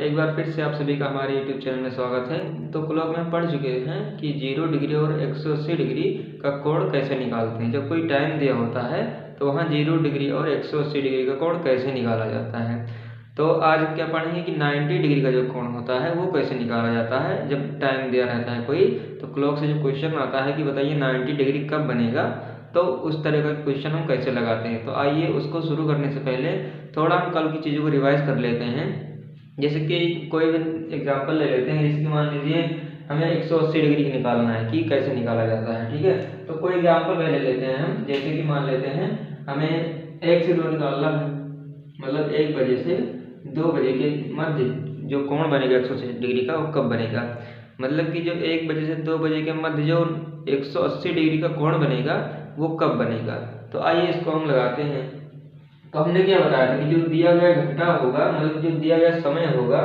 एक बार फिर से आप सभी का हमारे YouTube चैनल में स्वागत है। तो क्लॉक में हम पढ़ चुके हैं कि 0 डिग्री और 180 डिग्री का कोण कैसे निकालते हैं। जब कोई टाइम दिया होता है तो वहाँ 0 डिग्री और 180 डिग्री का कोण कैसे निकाला जाता है। तो आज हम क्या पढ़ेंगे कि 90 डिग्री का जो कोण होता है वो कैसे निकाला जाता है जब टाइम दिया रहता है कोई। तो क्लॉक से जो क्वेश्चन आता है कि बताइए 90 डिग्री कब बनेगा, तो उस तरह का क्वेश्चन हम कैसे लगाते हैं। तो आइए उसको शुरू करने से पहले थोड़ा हम कल की चीज़ों को रिवाइज कर लेते हैं। जैसे कि कोई भी एग्जांपल ले लेते हैं, जिसकी मान लीजिए हमें 180 डिग्री निकालना है कि कैसे निकाला जाता है। ठीक है, तो कोई एग्जांपल ले लेते हैं हम। जैसे कि मान लेते हैं हमें 1 से 2 निकालना है, मतलब 1 बजे से 2 बजे के मध्य जो कोण बनेगा 180 डिग्री का वो कब बनेगा। मतलब कि जो 1 बजे से 2 बजे के मध्य जो 180 डिग्री का कोण बनेगा वो कब बनेगा। तो आइए इसको हम लगाते हैं। तो हमने क्या बताया था कि जो दिया गया घंटा होगा, मतलब जो दिया गया समय होगा,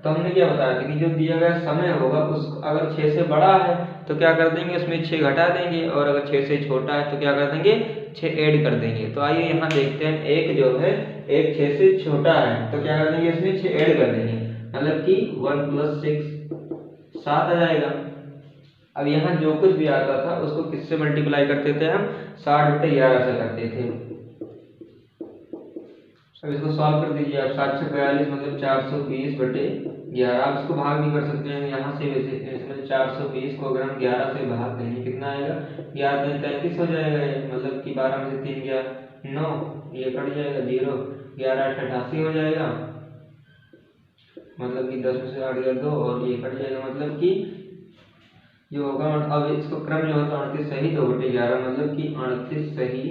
तो हमने क्या बताया था कि जो दिया गया समय होगा उस अगर 6 से बड़ा है तो क्या कर देंगे, उसमें 6 घटा देंगे, और अगर 6 से छोटा है तो क्या कर देंगे, 6 ऐड कर देंगे। तो आइए यहाँ देखते हैं, एक जो है एक 6 से छोटा है तो क्या कर देंगे, इसमें 6 ऐड कर देंगे, मतलब कि 1 + 6 7 आ जाएगा। अब यहाँ जो कुछ भी आता था उसको किससे मल्टीप्लाई करते थे हम, 60/11 से करते थे। अब इसको सॉल्व कर दीजिए आप। 7 से 42 मतलब 420/11। आप इसको भाग भी कर सकते हैं यहाँ से, वैसे इसमें 420 को अगर हम 11 से भाग देंगे कितना आएगा, 11 × 33 हो जाएगा ये, मतलब कि 12 में से 3 गया 9, ये कट जाएगा 0, 11 × 8 88 हो जाएगा, मतलब कि 10 में से 8 गया 2 और ये कट जाएगा, मतलब कि जो होगा। अब इसको क्रम जो होता है 38 सही 2/11, मतलब कि 38 सही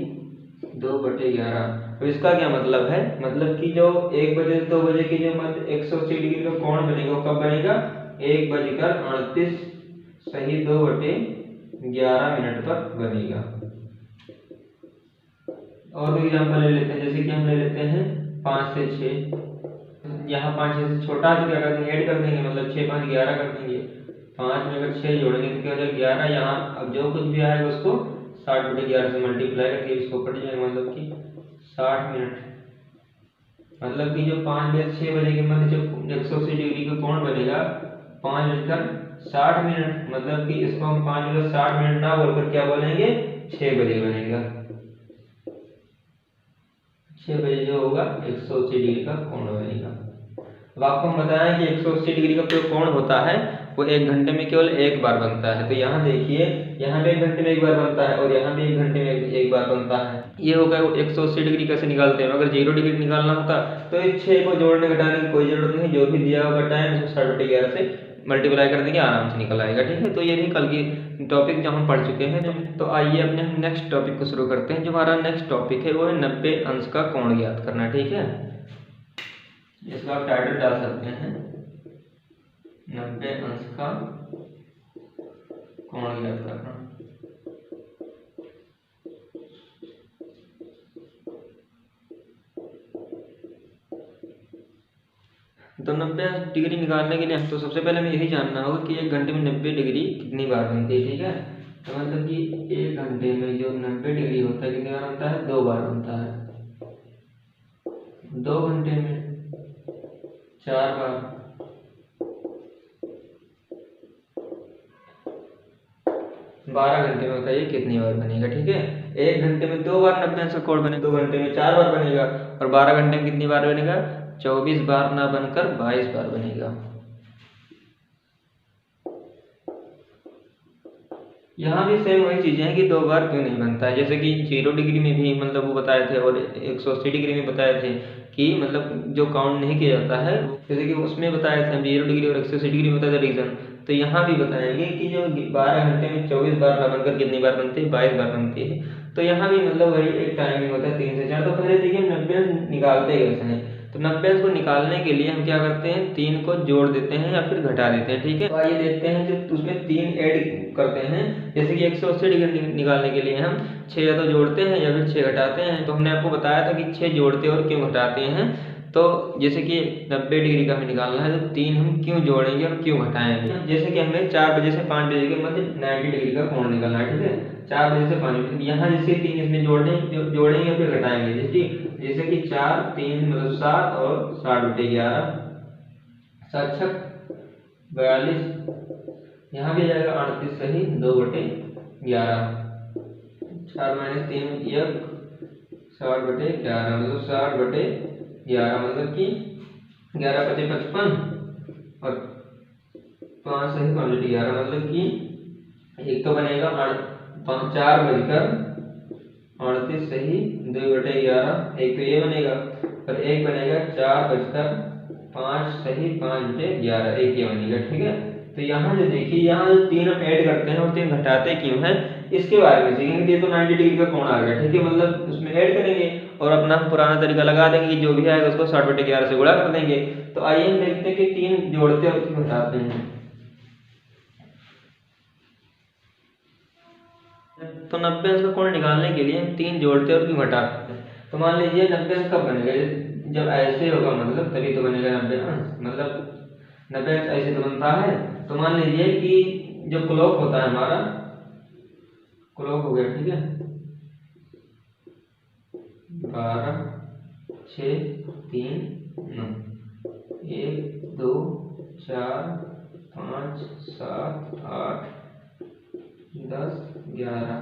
2/11। तो इसका क्या मतलब है, मतलब कि जो 1 बजे से 2 बजे की जो मध्य 180 डिग्री का कोण बनेगा वो कब बनेगा, 1:38 सही 2/11 मिनट पर बनेगा। और भी एग्जाम्पल ले लेते हैं, जैसे कि हम ले लेते हैं 5 से 6। यहाँ 5 से छोटा है तो क्या कर देंगे, ऐड कर देंगे, मतलब 6 × 5 = 11 कर देंगे। 5 में अगर 6 जोड़ेंगे तो क्या हो जाएगा 11। यहाँ अब जो कुछ भी आएगा उसको 60/11 से मल्टीप्लाई करके इसको कट जाएगा, मतलब कि 60 मिनट। मतलब कि जो 5 बजे 6 बजे के मध्य जो 180 डिग्री का कोण बनेगा 5:60 मतलब कि इसको हम 5:60 ना बोलकर क्या बोलेंगे, 6 बजे बनेगा। 6 बजे जो होगा 180 डिग्री का कोण बनेगा। अब आपको हम बताएं कि 180 डिग्री का जो कोण होता है वो 1 घंटे में केवल एक बार बनता है। तो यहाँ देखिए, यहाँ भी 1 घंटे में एक बार बनता है और यहाँ भी 1 घंटे में एक बार बनता है। ये होगा 180 डिग्री कैसे निकालते हैं। अगर 0 डिग्री निकालना होता तो इस 6 को जोड़ने घटाने की कोई जरूरत नहीं, जो भी दिया होगा टाइम उसको 60/11 से मल्टीप्लाई कर देंगे, आराम से निकल आएगा। ठीक है, तो ये नहीं कल की टॉपिक जो हम पढ़ चुके हैं। तो आइए अपने नेक्स्ट टॉपिक को शुरू करते हैं। जो हमारा नेक्स्ट टॉपिक है वो है 90 अंश का कोण ज्ञात करना। ठीक है, इसका आप टाइटल डाल सकते हैं 90 अंश का कोण ज्ञात करना। तो 90 डिग्री निकालने के लिए तो सबसे पहले हमें यही जानना होगा कि 1 घंटे में 90 डिग्री कितनी बार बनती है। ठीक है, तो मतलब कि 1 घंटे में जो 90 डिग्री होता है कितनी बार बनता है, 2 बार बनता है। 2 घंटे में 4 बार, 12 घंटे में बताइए कितनी बार बनेगा। ठीक है, 1 घंटे में 2 बार 90 अंश का कोण बने, 2 घंटे में 4 बार बनेगा, और 12 घंटे में कितनी बार बनेगा, 24 बार ना बनकर 22 बार बनेगा। यहाँ भी सेम वही चीजें हैं कि 2 बार क्यों नहीं बनता है। जैसे कि 0 डिग्री में भी मतलब वो बताए थे और 180 डिग्री में बताए थे कि मतलब जो काउंट नहीं किया जाता है, जैसे कि उसमें बताया था 0 डिग्री और 180 डिग्री में बताया था रीजन। तो यहाँ भी बताएंगे कि जो 12 घंटे में 24 बार ना बनकर कितनी बार बनती है, 22 बार बनती है। तो यहाँ भी मतलब वही एक टाइमिंग होता है 3 से 4। तो पहले देखिए 90 निकालते कैसे हैं। तो 90 को निकालने के लिए हम क्या करते हैं, 3 को जोड़ देते हैं या फिर घटा देते हैं। ठीक है, तो आइए देखते हैं जो उसमें 3 ऐड करते हैं। जैसे कि 180 डिग्री निकालने के लिए हम 6 या तो जोड़ते हैं या फिर 6 घटाते हैं। तो हमने आपको बताया था कि 6 जोड़ते और क्यों घटाते हैं। तो जैसे कि 90 डिग्री का हमें निकालना है तो 3 हम क्यों जोड़ेंगे और क्यों घटाएंगे। जैसे कि हमें 4 बजे से 5 बजे के मध्य 90 डिग्री का कोण निकालना है। ठीक है, 4 बजे से 5 बजे, यहाँ जैसे 3 इसमें जोड़ेंगे फिर घटाएंगे। जैसे कि 4 3 मतलब 7 और 60/11 सात छक 42, यहाँ भी आ जाएगा 38 सही 2/11, 4 - 3 1, 60/11 मतलब 60/11 मतलब कि 11 × 5 = 55 और 5 सही 5/11 मतलब कि एक तो बनेगा 4 बजकर 38 सही 2/11, एक तो ये बनेगा और एक बनेगा 4 बजकर 5 सही 5/11, एक ये बनेगा। ठीक है, तो यहाँ जो देखिए यहाँ जो 3 हम ऐड करते हैं और 3 घटाते क्यों हैं इसके बारे में सीखेंगे। ये तो 90 डिग्री का कोण आ गया। ठीक है, मतलब उसमें ऐड करेंगे और अपना पुराना तरीका लगा देंगे कि जो भी आएगा उसको 60/11 से गुणा कर देंगे। तो आइए हम देखते हैं कि 3 जोड़ते और 3 घटाते हैं। तो 90 अंश का कोण निकालने के लिए हम 3 जोड़ते और 3 घटाते हैं। तो मान लीजिए 90 अंश कब बनेगा, जब ऐसे होगा मतलब तभी तो बनेगा 90 अंश, मतलब 90 अंश ऐसे तो बनता है। तो मान लीजिए कि जो क्लॉक होता है हमारा, क्लॉक हो गया। ठीक है, 12 6 3 9, 1 2 4 5 7 8 10 11।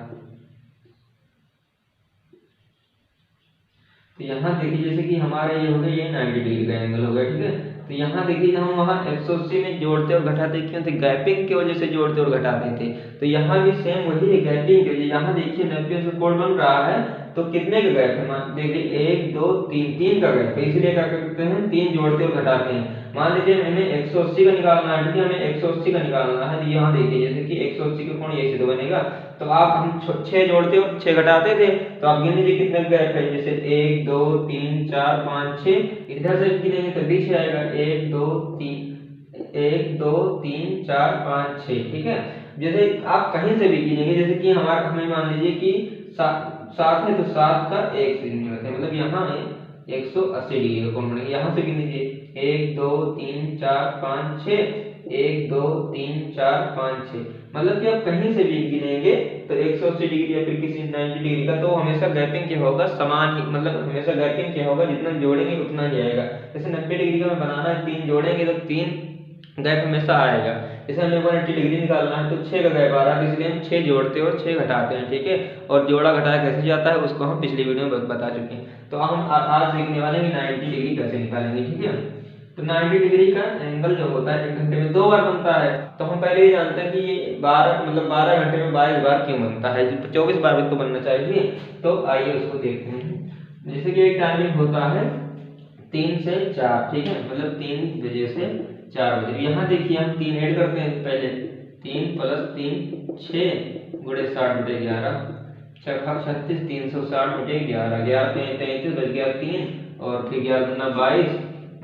तो यहाँ देखिए जैसे कि हमारे ये हो गया, ये 90 डिग्री का एंगल हो गया। ठीक है, तो यहाँ देखिए हम वहाँ 180 में जोड़ते और घटाते क्यों थे, गैपिंग की वजह से जोड़ते और घटाते थे। तो यहाँ भी सेम वही है, गैपिंग की वजह। यहाँ देखिए 90 अंश का कोण बन रहा है तो कितने का गैप है, देखिए 1 2 3 3 का गैप है, इसलिए क्या करते हैं 3 जोड़ते और घटाते हैं। मान लीजिए हमें 180 का निकालना है। ठीक है, हमें 180 का निकालना है। तो यहाँ देखिए जैसे कि 180 का कोण ऐसे तो बनेगा, तो आप हम 6 जोड़ते और 6 घटाते थे, तो आप गिन लीजिए कितने गैप है, जैसे 1 2 3 4 5 6, इधर से गिनेंगे तो पीछे आएगा 1 2 3 4 5 6। ठीक है, जैसे आप कहीं से भी गिनेंगे, जैसे कि हमें मान लीजिए कि 7 है तो 7 का 1 से गिनेंगे, मतलब यहाँ 180 डिग्री का कोण बनेगा। यहाँ से गिन लीजिए 1 2 3 4 5 6, 1 2 3 4 5 6, मतलब कि आप कहीं से भी गिनेंगे तो 180 डिग्री या फिर किसी 90 डिग्री का, तो हमेशा गैपिंग क्या होगा, समान ही, मतलब हमेशा गैपिंग क्या होगा, जितना जोड़ेंगे उतना ही आएगा। जैसे 90 डिग्री का हमें बनाना है, 3 जोड़ेंगे तो 3 गैप हमेशा आएगा। जैसे हमें 180 डिग्री निकालना है तो 6 का गैप आ रहा है, इसलिए हम 6 जोड़ते और 6 घटाते हैं। ठीक है, और जोड़ा घटाया कैसे जाता है उसको हम पिछली वीडियो में बता चुके हैं। तो हम आज सीखने वाले हैं कि 90 डिग्री कैसे निकालेंगे। ठीक है, तो 90 डिग्री का एंगल जो होता है 1 घंटे में 2 बार बनता है। तो हम पहले ही जानते हैं कि ये 12 घंटे में 22 बार क्यों बनता है, 24 बार भी तो बनना चाहिए। तो आइए उसको देखते हैं। जैसे कि एक टाइमिंग होता है 3 से 4। ठीक है, मतलब 3 बजे से 4 बजे। यहाँ देखिए हम 3 ऐड करते हैं पहले, 3 + 3 6 × 60/11, 36 360/11, 11 33 बच गया 3 और फिर 11 दूना 22,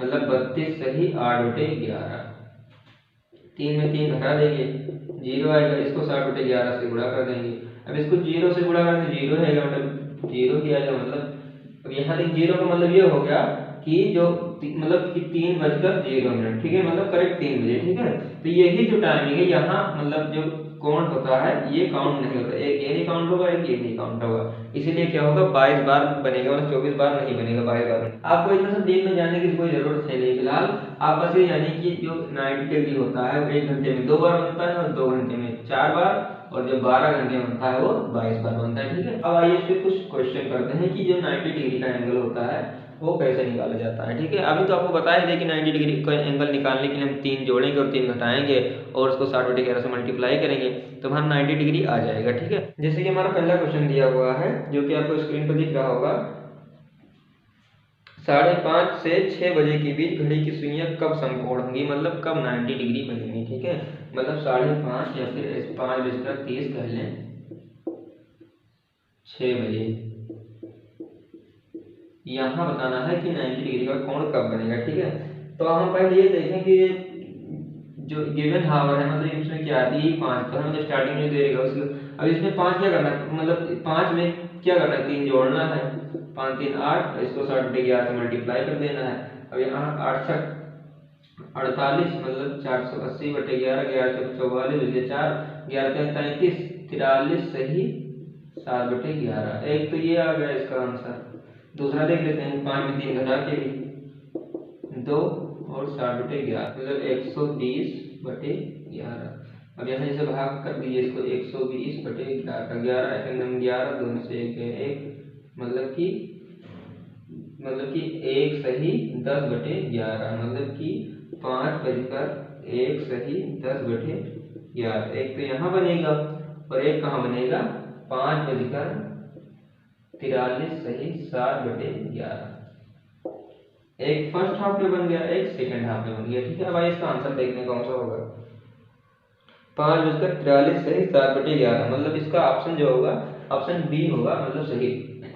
मतलब 32 सही 8/11। 3 में 3 घटा देंगे, 0 आएगा, इसको 60/11 से गुणा कर देंगे। अब इसको 0 से गुणा करेंगे, 0 आएगा, मतलब 0 ही आएगा। मतलब अब यहाँ 0 का मतलब ये हो गया कि जो मतलब कि 3:0। ठीक है, मतलब करेक्ट 3 बजे। ठीक है, तो यही जो टाइमिंग है यहाँ, मतलब जो काउंट होता है ये काउंट नहीं होता, एक ये नहीं काउंट होगा, एक ये नहीं काउंट होगा, इसीलिए क्या होगा 22 बार बनेगा, मतलब 24 बार नहीं बनेगा, 22 बार। आपको इतना सब डीप में जानने की कोई जरूरत है नहीं फिलहाल। आप बस ये जानिए कि जो 90 डिग्री होता है वो 1 घंटे में 2 बार बनता है और 2 घंटे में 4 बार, और जो 12 घंटे में बनता है वो 22 बार बनता है। ठीक है, अब आइए इस पे कुछ क्वेश्चन करते हैं कि जो 90 डिग्री का एंगल होता है वो कैसे निकाला जाता है। ठीक है, अभी तो आपको बताया था कि 90 डिग्री का एंगल निकालने के लिए हम 3 जोड़ेंगे और 3 घटाएंगे और उसको 60/11 से मल्टीप्लाई करेंगे तो हमारा 90 डिग्री आ जाएगा। ठीक है, जैसे कि हमारा पहला क्वेश्चन दिया हुआ है जो कि आपको स्क्रीन पर दिख रहा होगा, 5:30 से 6 बजे के बीच घड़ी की सुइयां कब समकोण होंगी, मतलब कब 90 डिग्री बनेंगी। ठीक है, मतलब 5:30 या फिर 5:30 कह लें, 6 बजे यहाँ बताना है कि 90 डिग्री का कोण कब बनेगा। ठीक है, तो हम पहले ये देखें कि जो गिवन हावर है, मतलब इसमें क्या आती है 5, तो हमें स्टार्टिंग में दे देगा उसको। अब इसमें 5 क्या करना है, मतलब 5 में क्या करना है, 3 जोड़ना है, 5 3 8, इसको 60/11 से मल्टीप्लाई कर देना है। अब यहाँ 8 6 48, मतलब 480/11, 11 44, 4 11 33 43 सही 7/11। एक तो ये आ गया इसका आंसर। दूसरा देख लेते हैं, 5 में 3 घटा के भी 2 और 60/11 मतलब 120/11। अब यहाँ जैसे भाग कर दीजिए इसको 120/11 का 11 11 दोनों से 1 है 1 मतलब कि 1 सही 10/11 मतलब कि 5 सही 10/11। एक तो यहाँ बनेगा और एक कहाँ बनेगा 5 सही 7/11। एक फर्स्ट हाफ में बन गया, एक सेकंड हाफ में बन गया। ठीक है, अब आइए इसका आंसर देखने कौन सा होगा। 5 सही 7/11 मतलब इसका ऑप्शन जो होगा ऑप्शन बी होगा, मतलब सही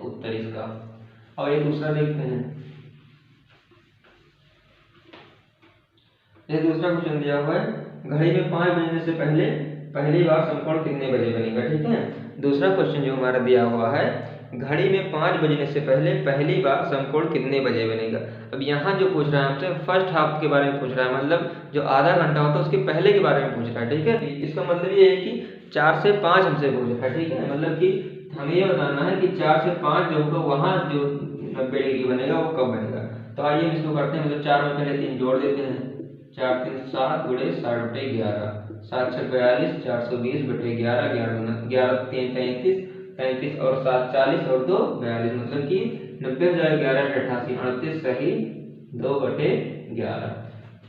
उत्तर इसका। और ये दूसरा देखते हैं। ये दूसरा क्वेश्चन दिया हुआ है, घड़ी में 5 बजने से पहले पहली बार समकोण कितने बजे बनेगा। ठीक है, दूसरा क्वेश्चन जो हमारा दिया हुआ है, घड़ी में 5 बजने से पहले पहली बार समकोण कितने बजे बनेगा। अब यहाँ जो पूछ रहा है हमसे फर्स्ट हाफ के बारे में पूछ रहा है, मतलब जो आधा घंटा होता है उसके पहले के बारे में पूछ रहा है। ठीक है, इसका मतलब ये है कि 4 से 5 हमसे पूछ रहा है। ठीक है, मतलब कि हमें ये बताना है कि 4 से 5 जो होगा वहाँ जो 90 डिग्री बनेगा वो कब बनेगा। तो आइए हम इसको करते हैं, मतलब 4 में पहले 3 जोड़ देते हैं। 4 3 7 गुणे 60/11 7 6 42 420/11 11 3 33 और 7 40 और 2 42 मतलब कि 90,1188 38 सही 2/11।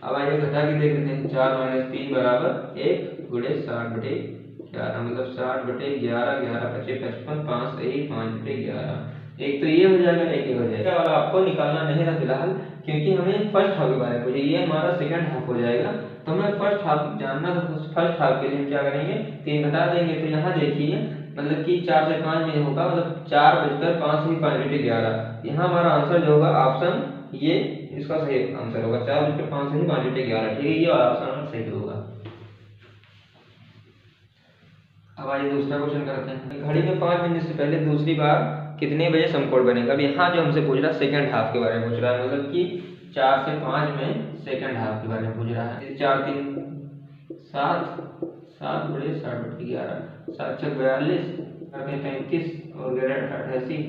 अब आइए घटा के देख लेते हैं। 4 - 3 बराबर 1 गुणे 60/11 मतलब 60/11 11 25 55 5 सही 5/11। एक तो ये हो जाएगा, एक ये हो जाएगा। और आपको निकालना नहीं था फिलहाल, क्योंकि हमें फर्स्ट हाफ के बारे में पूछे, ये हमारा सेकंड हाफ हो जाएगा। तो हमें फर्स्ट हाफ जानना था, तो फर्स्ट हाफ के लिए हम क्या करेंगे 3 घटा देंगे। तो यहाँ देखिए मतलब कि 4 से 5 में होगा, मतलब 4 बजकर 5 यहाँ हमारा आंसर जो होगा ऑप्शन ये इसका सही आंसर होगा 4 बजकर 5 ठीक है, ये वाला ऑप्शन सही होगा। अब आइए दूसरा क्वेश्चन करते हैं। घड़ी में 5 बजने से पहले दूसरी बार कितने बजे समकोण बनेगा। अब यहाँ जो हमसे पूछ रहा है सेकंड हाफ के बारे में पूछ रहा है, मतलब कि 4 से 5 में सेकंड हाफ के बारे में पूछ रहा है। 4 3 7 7 गुणे 60/11 7 6 42 35 और 11 88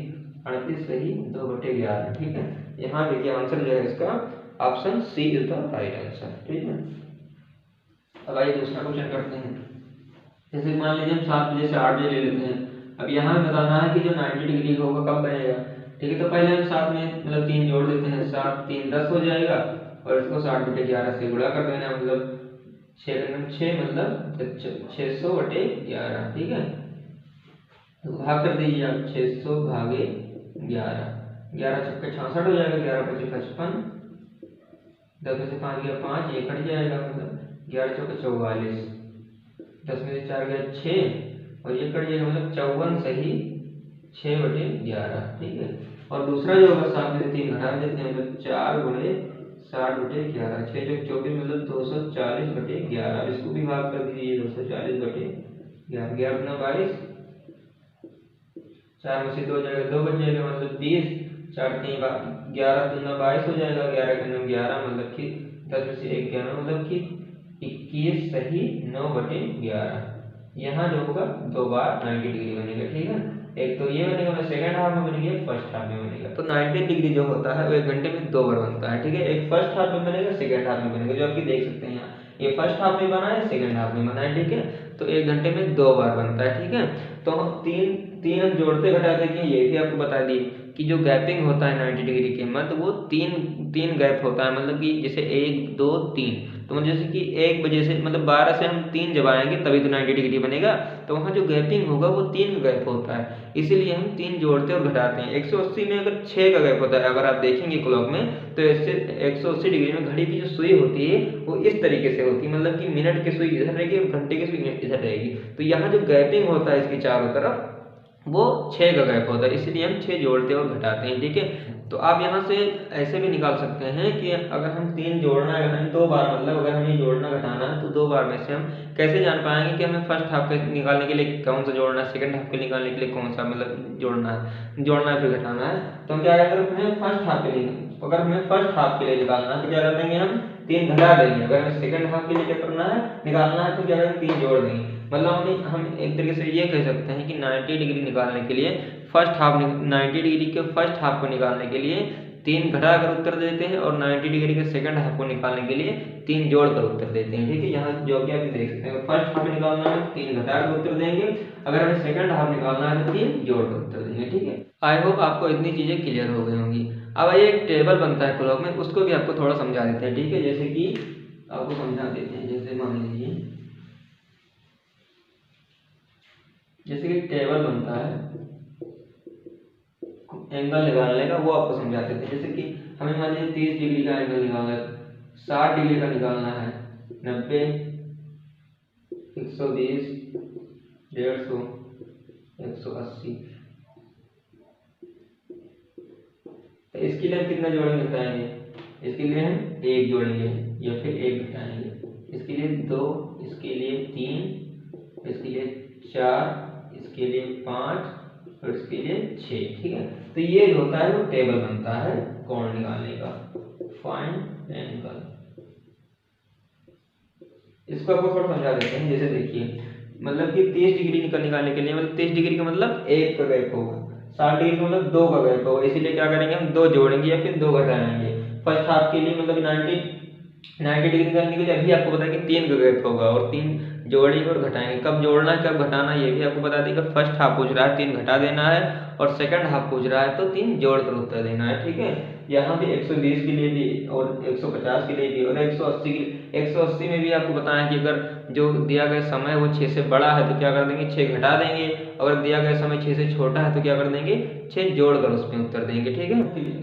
38 सही 2/11। ठीक है, यहाँ देखिए आंसर जो है इसका option C is the right answer. ठीक है, अब आइए दूसरा क्वेश्चन करते हैं। जैसे मान लीजिए हम 7 बजे से 8 बजे ले लेते हैं। अब यहाँ बताना है कि जो 90 डिग्री होगा कब बनेगा। ठीक है, तो पहले हम 7 में मतलब 3 जोड़ देते हैं। 7 3 10 हो जाएगा और इसको 60/11 से गुणा कर देना, मतलब 6 मतलब 600/11। ठीक है, तो भाग कर दीजिए आप 600/11 11 छक्के 66 हो जाएगा, 11 पचे 55 10 में से 5 गया 5 ये कट जाएगा, मतलब 11 चौके 44 10 में से 4 गया 6 और ये कट जाएगा, मतलब 54 सही 6/11। ठीक है, और दूसरा जो होगा 7 में से 3 घटा देते हैं, मतलब 4 गुणे 60/11 6 चौक 24 मतलब 240/11। अब इसको भी भाग कर दीजिए 240/11 11 दूना 22 4 में से 2 जाएगा 2 बच जाएगा, मतलब 20 4 3 11 दूना 22 हो जाएगा, 11 के 9 11 मतलब कि 10 में से 1 11 मतलब कि 21 सही 9/11। यहाँ जो होगा 2 बार 90 डिग्री बनेगा। ठीक है, एक तो ये बनेगा, सेकंड हाफ में बनेगा, फर्स्ट हाफ में बनेगा। तो 90 डिग्री जो होता है वो 1 घंटे में 2 बार बनता है। ठीक है, एक फर्स्ट हाफ में बनेगा, सेकंड हाफ में बनेगा, जो आप देख सकते हैं यहाँ ये फर्स्ट हाफ में बना है, सेकंड हाफ में बना है। ठीक है, तो 1 घंटे में 2 बार बनता है। ठीक है, तो हम तीन हम जोड़ते घटाते कि ये भी आपको बता दिए कि जो गैपिंग होता है 90 डिग्री के मध्य वो तीन गैप होता है, मतलब कि जैसे 1 2 3। तो मतलब जैसे कि 1 बजे से मतलब 12 से हम 3 जब आएंगे तभी तो 90 डिग्री बनेगा। तो वहाँ जो गैपिंग होगा वो 3 का गैप होता है, इसीलिए हम 3 जोड़ते और घटाते हैं। 180 में अगर 6 का गैप होता है, अगर आप देखेंगे क्लॉक में तो ऐसे 180 डिग्री में घड़ी की जो सुई होती है वो इस तरीके से होती है, मतलब कि मिनट की सुई इधर रहेगी और घंटे की सुई इधर रहेगी। तो यहाँ जो गैपिंग होता है इसकी चारों तरफ वो 6 का गैप होता है, इसलिए हम 6 जोड़ते और घटाते हैं। ठीक है, तो आप यहाँ से ऐसे भी निकाल सकते हैं कि अगर हम 3 जोड़ना है, अगर हम 2 बार मतलब अगर हमें जोड़ना घटाना है तो 2 बार में से हम कैसे जान पाएंगे कि हमें फर्स्ट हाफ के निकालने के लिए कौन सा जोड़ना है, सेकंड हाफ के निकालने के लिए कौन सा मतलब जोड़ना है फिर घटाना है। तो हम क्या करेंगे, हमें फर्स्ट हाफ के लिए अगर हमें फर्स्ट हाफ के लिए निकालना है तो क्या कर देंगे हम 3 घटा देंगे। अगर हमें सेकंड हाफ के लिए क्या करना है निकालना है तो क्या करेंगे 3 जोड़ देंगे। मतलब हम एक तरीके से ये कह सकते हैं कि 90 डिग्री निकालने के लिए 90 डिग्री के फर्स्ट हाफ को निकालने के लिए 3 घटा कर उत्तर देते हैं और 90 डिग्री के सेकंड हाफ को निकालने के लिए 3 जोड़ कर उत्तर देते हैं। ठीक है, यहाँ जो कि आप देख सकते हैं, फर्स्ट हाफ निकालना है 3 घटा कर उत्तर देंगे, अगर हमें सेकंड हाफ निकालना है तो 3 जोड़ कर उत्तर देंगे। ठीक है, आई होप आपको इतनी चीज़ें क्लियर हो गई होंगी। अब आइए एक टेबल बनता है क्लॉक में, उसको भी आपको थोड़ा समझा देते हैं। ठीक है, जैसे कि आपको समझा देते हैं, जैसे मान लीजिए जैसे कि टेबल बनता है एंगल निकालने का, वो आपको समझा देते हैं। जैसे कि हमें मान लीजिए 30 डिग्री का एंगल निकालना है, 60 डिग्री का निकालना है, 90, 120, 150, 180। तो इसके लिए हम कितना जोड़ेंगे बताएंगे? इसके लिए हम 1 जोड़ेंगे या फिर 1 घटाएंगे, इसके लिए 2, इसके लिए 3, इसके लिए 4, इसके लिए 5 और इसके लिए 6। ठीक है, तो ये जो होता है वो टेबल बनता है कोण निकालने का, फाइंड एंगल। इसको आपको थोड़ा समझा देते हैं। जैसे देखिए, मतलब कि 30 डिग्री निकालने के लिए, मतलब 30 डिग्री का मतलब 1 का गैप होगा, 60 डिग्री का मतलब 2 का गैप होगा, इसीलिए क्या करेंगे हम 2 जोड़ेंगे या फिर 2 घटाएंगे। फर्स्ट हाफ के लिए मतलब 90 डिग्री निकालने के लिए अभी आपको पता है कि 3 का गैप होगा और 3 जोड़ेंगे और घटाएंगे। कब जोड़ना है कब घटाना ये भी आपको बता देगा। फर्स्ट हाफ पूछ रहा है 3 घटा देना है और सेकंड हाफ पूछ रहा है तो 3 जोड़ कर उत्तर देना है। ठीक है, यहाँ भी 120 के लिए भी और 150 के लिए भी और 180 के 180 में भी आपको बताएं कि अगर जो दिया गया समय वो 6 से बड़ा है तो क्या कर देंगे, 6 घटा देंगे, अगर दिया गया समय 6 से छोटा है तो क्या कर देंगे, 6 जोड़ कर उसमें उत्तर देंगे। ठीक है,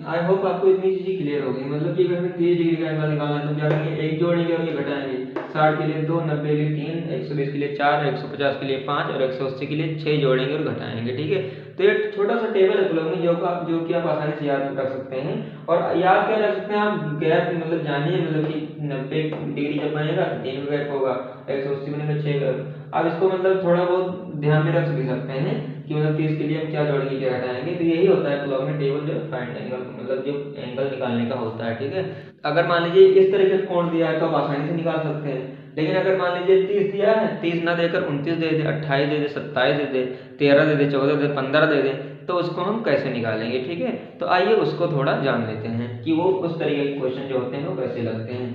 आई होप आपको इतनी चीज़ें क्लियर हो गई। मतलब कि अगर हमें 30 डिग्री का एंगल निकालना है तो क्या करेंगे, 1 जोड़ेंगे और ये घटाएंगे, 60 के लिए 2, 90 के लिए 3, 120 के लिए 4, 150 के लिए 5 और 180 के लिए 6 जोड़ेंगे और घटाएंगे। ठीक है, तो ये छोटा सा टेबल है क्लॉक में जो कि आप आसानी से याद रख सकते हैं। और याद क्या रख सकते हैं आप, गैप मतलब जानिए, मतलब कि 90 डिग्री जब बनेगा तो 3 का गैप होगा, 180 बनेगा 6 गैप। आप इसको मतलब थोड़ा बहुत ध्यान में रख सकते हैं कि मतलब 30 के लिए हम क्या जोड़ेंगे क्या घटाएंगे। तो यही होता है क्लॉक में टेबल जो फाइंड एंगल, मतलब जो एंगल निकालने का होता है। ठीक है, अगर मान लीजिए इस तरीके से कोण दिया है तो आप आसानी से निकाल सकते हैं। लेकिन अगर मान लीजिए 30 दिया है, 30 ना देकर 29 दे दे, 28 दे दे, 27 दे दे, 13 दे दे, 14 दे, 15 दे दे, तो उसको हम कैसे निकालेंगे। ठीक है, तो आइए उसको थोड़ा जान लेते हैं कि वो उस तरीके के क्वेश्चन जो होते हैं वो कैसे लगते हैं।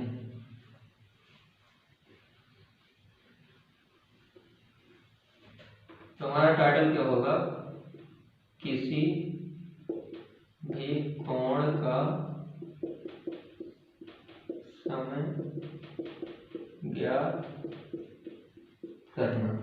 तो हमारा टाइटल क्या होगा, किसी भी कोण का समय ज्ञात करना।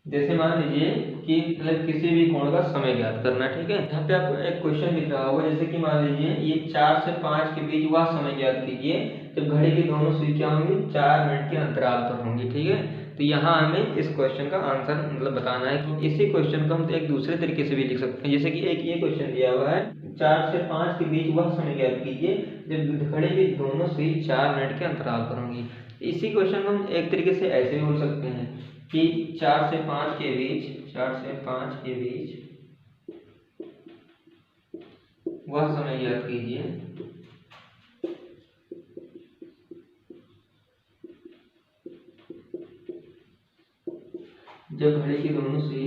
जैसे मान लीजिए कि मतलब किसी भी कोण का समय ज्ञात करना। ठीक है, यहाँ पे आपको एक क्वेश्चन दिख रहा होगा, जैसे कि मान लीजिए ये 4 से 5 के बीच वह समय ज्ञात कीजिए जब घड़ी की दोनों सुई क्या होंगी, 4 मिनट के अंतराल पर होंगी। ठीक है, तो यहाँ हमें इस क्वेश्चन का आंसर मतलब बताना है कि इसी क्वेश्चन को हम एक दूसरे तरीके से भी लिख सकते हैं। जैसे कि एक ये क्वेश्चन दिया हुआ है, 4 से 5 के बीच वह समय ज्ञात कीजिए जब घड़ी की दोनों सुई 4 मिनट के अंतराल पर होंगी। इसी क्वेश्चन को हम एक तरीके से ऐसे भी बोल सकते हैं कि 4 से 5 के बीच वह समय ज्ञात कीजिए जब घड़ी की दोनों सुई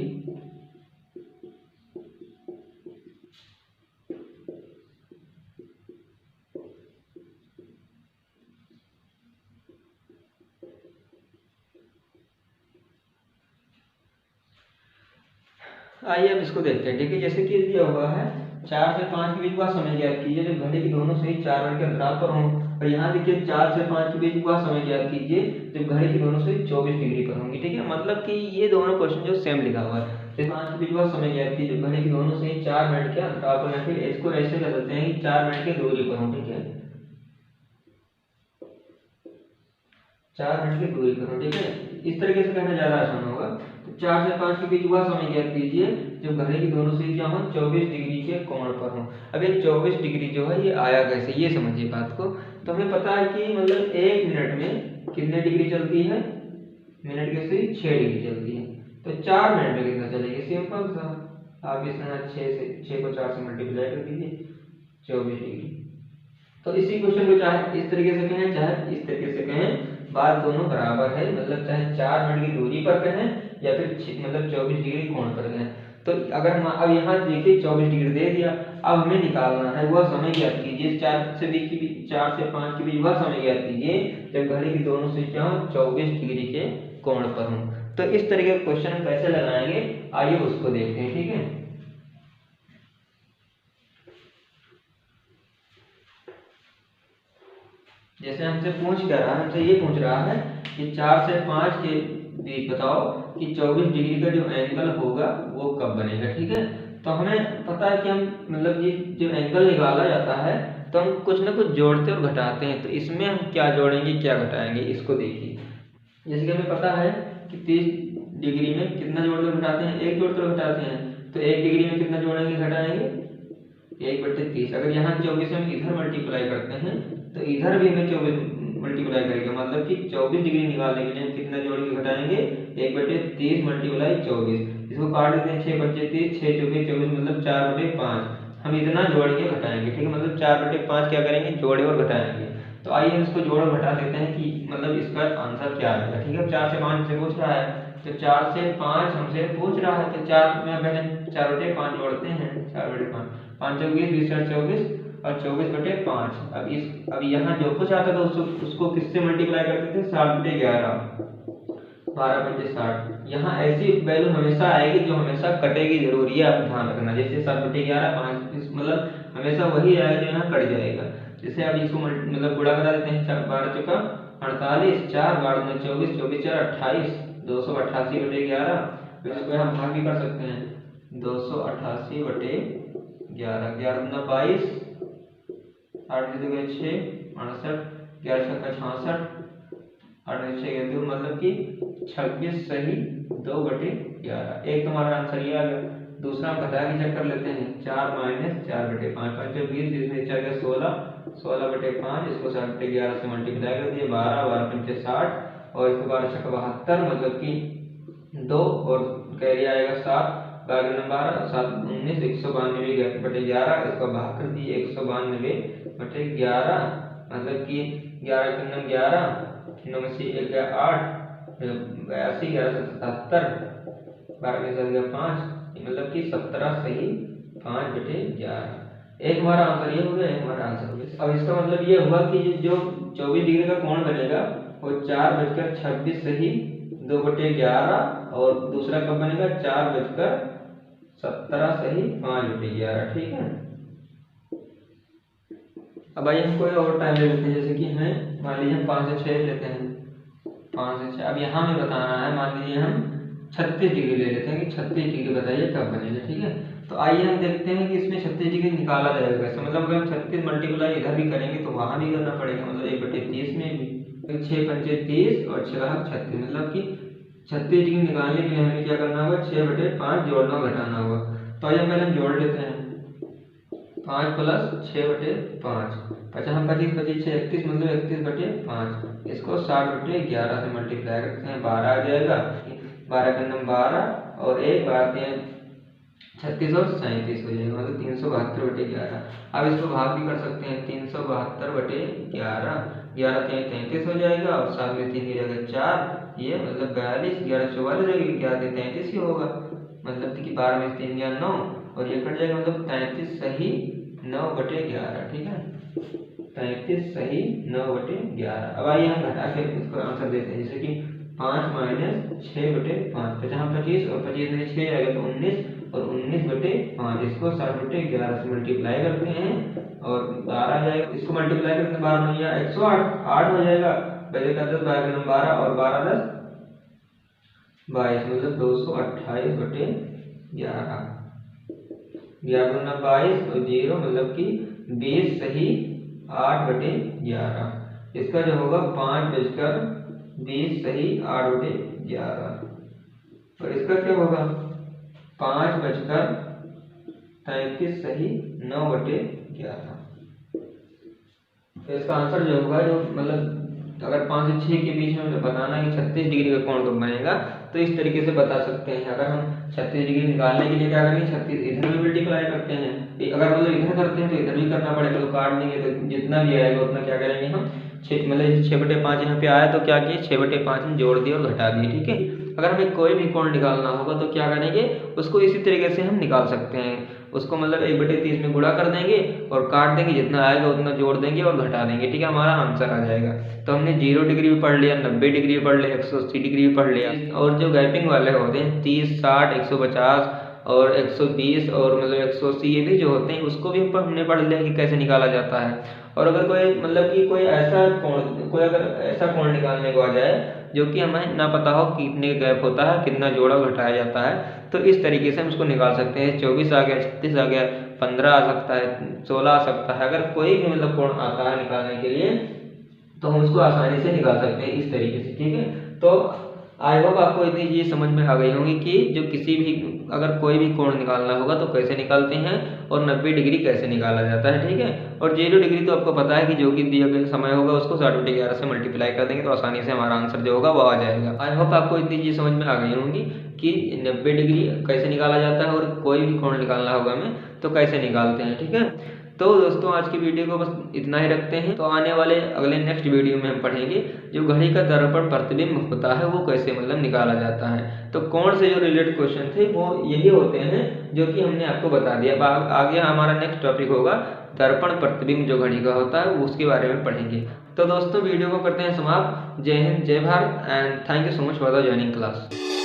आइए अब इसको देखते हैं। ठीक है, जैसे कि दिया हुआ है 4 से 5 के बीच वह समय ज्ञात कीजिए जब घड़ी की दोनों सुई 4 मिनट के अंतराल पर हों, और यहाँ देखिए 4 से 5 के बीच वह समय ज्ञात कीजिए जब घड़ी की दोनों सुई 24 डिग्री पर होंगी। ठीक है, मतलब कि ये दोनों क्वेश्चन जो सेम लिखा हुआ है, 5 के बीच वह समय ज्ञात कीजिए जब घड़ी की दोनों सुई 4 मिनट के अंतराल पर, या फिर इसको ऐसे कर सकते हैं कि 4 मिनट की दूरी पर हों। ठीक है, 4 मिनट की दूरी पर हों। ठीक है, इस तरीके से कहना ज़्यादा आसान होगा। 4 से 5 के बीच वह समय ज्ञात कीजिए जब घड़ी की दोनों सुई क्या हो, 24 डिग्री के कोण पर हो। अब ये 24 डिग्री जो है ये आया कैसे, ये समझिए बात को। तो हमें पता है कि मतलब 1 मिनट में कितने डिग्री चलती है, मिनट की सुई 6 डिग्री चलती है, तो 4 मिनट में कितना चलेगी, सिंपल सा आप इसमें 6 को 4 से मल्टीप्लाई कर दीजिए, 24 डिग्री। तो इसी क्वेश्चन को चाहे इस तरीके से कहें चाहे इस तरीके से कहें, बात दोनों बराबर है। मतलब चाहे 4 मिनट की दूरी पर कहें या फिर मतलब 24 डिग्री कोण पर कहें, तो अगर हम अब यहाँ देखिए 24 डिग्री दे दिया, अब हमें निकालना है वह समय ज्ञात कीजिए 4 से 5 के बीच वह समय ज्ञात कीजिए जब घड़ी की दोनों स्विचियां 24 डिग्री के कोण पर हों। तो इस तरीके का क्वेश्चन हम कैसे लगाएंगे, आइए उसको देखते हैं। ठीक है, जैसे हमसे पूछ क्या रहा है, हमसे ये पूछ रहा है कि 4 से 5 के बीच बताओ कि 24 डिग्री का जो एंगल होगा वो कब बनेगा। ठीक है, तो हमें पता है कि हम मतलब ये जो एंगल निकाला जाता है तो हम कुछ ना कुछ जोड़ते और घटाते हैं। तो इसमें हम क्या जोड़ेंगे क्या घटाएंगे इसको देखिए। जैसे कि हमें पता है कि 30 डिग्री में कितना जोड़ते और घटाते हैं, 1 जोड़ते और घटाते हैं। तो 1 डिग्री में कितना जोड़ेंगे घटाएंगे, 1/30। अगर यहाँ 24 हम इधर मल्टीप्लाई करते हैं तो इधर भी हमें 24 मल्टीप्लाई करेंगे, मतलब कि 24 डिग्री निकालने के लिए हम कितना जोड़ के घटाएंगे, 1/30 मल्टीप्लाई 24। इसको काट देते हैं, 6/30, 6 चौके 24 मतलब 4/5। हम इतना जोड़ के घटाएंगे। ठीक है, मतलब 4/5 क्या करेंगे, जोड़े और घटाएंगे। तो आइए हम इसको जोड़ और घटा देते हैं कि मतलब इसका आंसर क्या आएगा। ठीक है, 4 से 5 से पूछ रहा है तो 4 से 5 हमसे पूछ रहा है तो 4 में पहले 4/5 जोड़ते हैं, 4/5, 5 चौके 20, 24 और 24/5। अब यहाँ जो कुछ आता था उसको किससे मल्टीप्लाई करते थे, 7/11, 12/60। यहाँ ऐसी वैल्यू हमेशा आएगी जो हमेशा कटेगी, जरूरी है, आप ध्यान रखना। जैसे 7/11 5 मतलब हमेशा वही आएगा जो यहाँ कट जाएगा। जैसे अब इसको मतलब गुणा करा देते हैं, 12 चौका 48, 4 12 में 24, 24 4 28, 288/11। फिर इसको यहाँ भाग भी कर सकते हैं, 288/11, 11 दूना 22, 8 2 6 68, 11 6 66, 8 6 2 मतलब कि 26 सही 2/11। एक तुम्हारा आंसर ये आ गया। दूसरा हम घटा के चेक कर लेते हैं, 4 - 4/5, 5 20, 20 में 4 16, 16/5। इसको 7/11 से मल्टीप्लाई कर दिए, 12 12 5 60 और इसको 12 6 72 मतलब कि 2 और कैरी आएगा 7, 12 7 19, 192/11। इसको भाग कर दिए 192/11 मतलब कि 11 के 9 11, 9 में से 1 गया 8, 82, 11 से 77, 12 में से 5 मतलब कि 17 सही 5/11। एक हमारा आंसर ये हो गया, एक हमारा आंसर हो गया। अब इसका मतलब ये हुआ कि जो 24 डिग्री का कोण बनेगा वो 4:26 सही 2/11 और दूसरा कब बनेगा 4:17 सही 5/11। ठीक है, अब आइए हम कोई और टाइम ले लेते हैं। जैसे कि हमें मान लीजिए हम 5 से 6 लेते हैं, 5 से 6। अब यहाँ हमें बताना है, मान लीजिए हम 36 डिग्री ले लेते हैं कि 36 डिग्री बताइए कब बनेगा। ठीक है, तो आइए हम देखते हैं कि इसमें 36 डिग्री निकाला जाएगा कैसे। मतलब अगर हम 36 मल्टीप्लाई इधर भी करेंगे तो वहाँ भी करना पड़ेगा, मतलब 1/30 में भी। 6 पंचे 30 और 6 36 मतलब कि 36 डिग्री निकालने के लिए हमें क्या करना होगा, 6/5 जोड़ना घटाना होगा। तो आइए पहले हम जोड़ लेते हैं, 5 + 6/5, 50 25 25 6 31 मतलब 31/5। इसको 60/11 से मल्टीप्लाई करते हैं, 12 आ जाएगा, 12 के 9 12 और 1 12 3 36 और 37 हो जाएगा, मतलब 372/11। अब इसको भाग भी कर सकते हैं, 372/11, 11 3 33 हो जाएगा और 7 में 3 की जगह 4, ये मतलब 42, 11 44 हो जाएगी, 11 33 ही होगा, मतलब कि 12 में 3 या 9 और ये कट जाएगा, मतलब 33 सही 9/11। ठीक है, 33 सही 9/11। अब आइए हम घटा के इसको आंसर देते हैं। जैसे कि 5 - 6/5, 50 25 और 25 में 6 आएगा तो 19 और 19/5। इसको 7/11 से मल्टीप्लाई करते हैं और 12 आ जाएगा। इसको मल्टीप्लाई करते हैं 12 9 108, 8 हो जाएगा, पहले का 10 12 के 12 और 12 10 22 मतलब 228/11, 11 दूना 22 और 0 मतलब कि 20 सही 8/11। इसका जो होगा 5:20 सही 8/11 और इसका क्या होगा 5:33 सही 9/11। तो इसका आंसर जो होगा, जो मतलब अगर 5 से 6 के बीच में बताना है कि 36 डिग्री का कोण कब बनेगा तो इस तरीके से बता सकते हैं। अगर हम 36 डिग्री निकालने के लिए क्या करेंगे, 36 इधर भी मल्टीप्लाई करते हैं, अगर मतलब इधर करते हैं तो इधर भी करना पड़ेगा, तो काट देंगे तो जितना भी आएगा उतना क्या करेंगे हम 6 मतलब 6/5 यहाँ पे आया तो क्या किए 6/5 में जोड़ दिए और घटा दिए। ठीक है, अगर हमें कोई भी कोण निकालना होगा तो क्या करेंगे, उसको इसी तरीके से हम निकाल सकते हैं। उसको मतलब 1/30 में गुणा कर देंगे और काट देंगे, जितना आएगा उतना जोड़ देंगे और घटा देंगे, ठीक है, हमारा आंसर आ जाएगा। तो हमने 0 डिग्री भी पढ़ लिया, 90 डिग्री भी पढ़ लिया, 180 डिग्री भी पढ़ लिया। और जो गैपिंग वाले होते हैं 30, 60, 150 और 120 और मतलब 180, ये भी जो होते हैं उसको भी हमने पढ़ लिया कि कैसे निकाला जाता है। और अगर कोई मतलब कि कोई अगर ऐसा कोण निकालने को आ जाए जो कि हमें ना पता हो कितने गैप होता है, कितना जोड़ा घटाया जाता है, तो इस तरीके से हम उसको निकाल सकते हैं। 24 आ गया, 36 आ गया, 15 आ सकता है, 16 आ सकता है। अगर कोई भी मतलब कोण आता है निकालने के लिए तो हम उसको आसानी से निकाल सकते हैं इस तरीके से, ठीक है। तो आई होप आपको इतनी चीज़ समझ में आ गई होंगी कि जो किसी भी अगर कोई भी कोण निकालना होगा तो कैसे निकालते हैं और 90 डिग्री कैसे निकाला जाता है, ठीक है। और 0 डिग्री तो आपको पता है कि जो कि दिया गया समय होगा उसको 60/11 से मल्टीप्लाई कर देंगे तो आसानी से हमारा आंसर जो होगा वो आ जाएगा। आई होप आपको इतनी चीज़ समझ में आ गई होंगी कि 90 डिग्री कैसे निकाला जाता है और कोई भी कोण निकालना होगा हमें तो कैसे निकालते हैं, ठीक है। तो दोस्तों आज की वीडियो को बस इतना ही रखते हैं। तो आने वाले अगले नेक्स्ट वीडियो में हम पढ़ेंगे जो घड़ी का दर्पण प्रतिबिंब होता है वो कैसे मतलब निकाला जाता है। तो कोण से जो रिलेटेड क्वेश्चन थे वो यही होते हैं जो कि हमने आपको बता दिया। अब आगे हमारा नेक्स्ट टॉपिक होगा दर्पण प्रतिबिंब जो घड़ी का होता है उसके बारे में पढ़ेंगे। तो दोस्तों वीडियो को करते हैं समाप्त। जय हिंद, जय Bharat and thank you so much for the joining class.